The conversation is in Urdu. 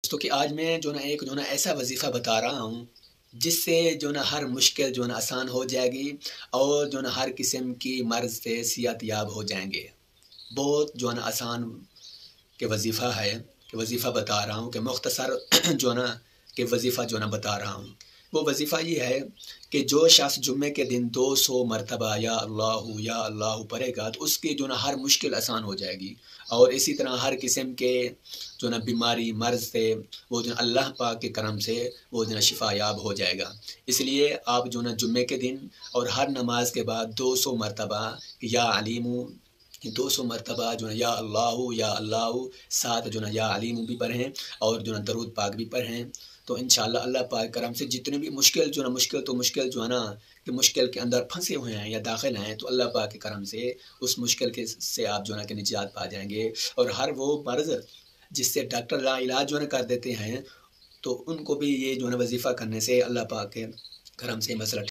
تو کہ آج میں جو نا ایک جو نا ایسا وظیفہ بتا رہا ہوں جس سے جو نا ہر مشکل جو نا آسان ہو جائے گی، اور جو نا ہر قسم کی مرض سے صحت یاب ہو جائیں گے۔ بہت جو نا آسان کہ وظیفہ ہے، کہ وظیفہ بتا رہا ہوں، کہ مختصر جو نا کہ وظیفہ جو نا بتا رہا ہوں۔ وہ وظیفہ یہ ہے کہ جو شخص جمعے کے دن 200 مرتبہ یا اللہ پڑھے گا تو اس کی جو نا ہر مشکل آسان ہو جائے گی، اور اسی طرح ہر قسم کے جو نا بیماری مرض سے وہ جو اللہ پاک کے کرم سے وہ جو نا شفا یاب ہو جائے گا۔ اس لیے آپ جو نا جمعے کے دن اور ہر نماز کے بعد 200 مرتبہ یا علیم، 200 مرتبہ جو نا یا اللہ ساتھ جو نا یا علیم بھی پڑھیں، اور جو نا درود پاک بھی پڑھیں، تو انشاءاللہ اللہ پاک کرم سے جتنے بھی مشکل جو ہے نا کہ مشکل کے اندر پھنسے ہوئے ہیں یا داخل ہیں، تو اللہ پاک کے کرم سے اس مشکل کے سے آپ جو ہے نا کہ نجات پا جائیں گے، اور ہر وہ مرض جس سے ڈاکٹر لا علاج جو ہے نا کر دیتے ہیں، تو ان کو بھی یہ جو ہے نا وظیفہ کرنے سے اللہ پاک کے کرم سے مسئلہ